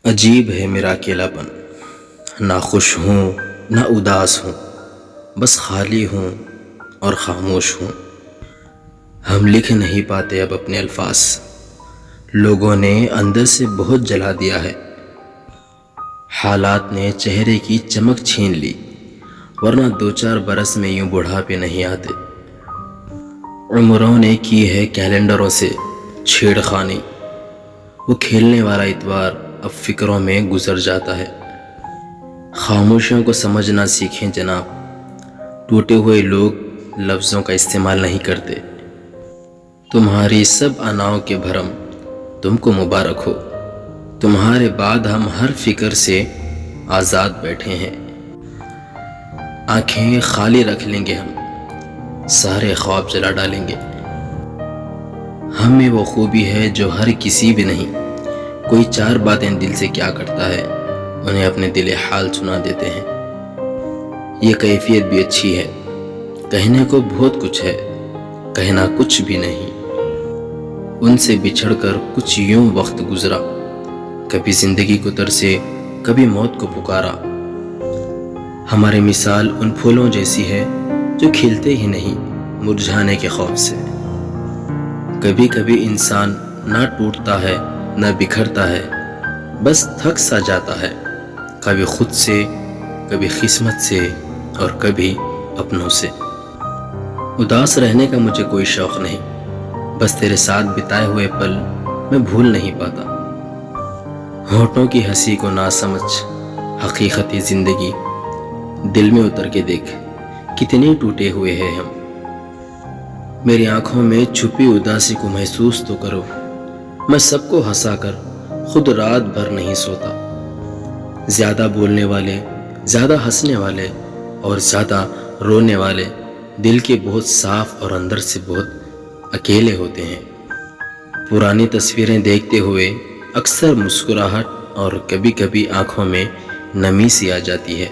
عجیب ہے میرا اکیلاپن، نہ خوش ہوں نہ اداس ہوں، بس خالی ہوں اور خاموش ہوں۔ ہم لکھ نہیں پاتے اب اپنے الفاظ، لوگوں نے اندر سے بہت جلا دیا ہے۔ حالات نے چہرے کی چمک چھین لی، ورنہ 2-4 برس میں یوں بڑھاپے نہیں آتے۔ عمروں نے کی ہے کیلنڈروں سے چھیڑ خانی، وہ کھیلنے والا اتوار اب فکروں میں گزر جاتا ہے۔ خاموشیوں کو سمجھنا سیکھیں جناب، ٹوٹے ہوئے لوگ لفظوں کا استعمال نہیں کرتے۔ تمہاری سب اناؤں کے بھرم تم کو مبارک ہو، تمہارے بعد ہم ہر فکر سے آزاد بیٹھے ہیں۔ آنکھیں خالی رکھ لیں گے ہم، سارے خواب جلا ڈالیں گے۔ ہم میں وہ خوبی ہے جو ہر کسی بھی نہیں، کوئی 4 باتیں دل سے کیا کرتا ہے، انہیں اپنے دل حال سنا دیتے ہیں۔ یہ کیفیت بھی اچھی ہے، کہنے کو بہت کچھ ہے، کہنا کچھ بھی نہیں۔ ان سے بچھڑ کر کچھ یوں وقت گزرا، کبھی زندگی کو ترسے کبھی موت کو پکارا۔ ہماری مثال ان پھولوں جیسی ہے جو کھلتے ہی نہیں مرجھانے کے خوف سے۔ کبھی کبھی انسان نہ ٹوٹتا ہے نہ بکھرتا ہے، بس تھک سا جاتا ہے، کبھی خود سے، کبھی قسمت سے، اور کبھی اپنوں سے۔ اداس رہنے کا مجھے کوئی شوق نہیں، بس تیرے ساتھ بتائے ہوئے پل میں بھول نہیں پاتا۔ ہونٹوں کی ہنسی کو نہ سمجھ حقیقتی زندگی، دل میں اتر کے دیکھ کتنے ٹوٹے ہوئے ہیں ہم۔ میری آنکھوں میں چھپی اداسی کو محسوس تو کرو، میں سب کو ہنسا کر خود رات بھر نہیں سوتا۔ زیادہ بولنے والے، زیادہ ہنسنے والے اور زیادہ رونے والے دل کے بہت صاف اور اندر سے بہت اکیلے ہوتے ہیں۔ پرانی تصویریں دیکھتے ہوئے اکثر مسکراہٹ اور کبھی کبھی آنکھوں میں نمی سی آ جاتی ہے۔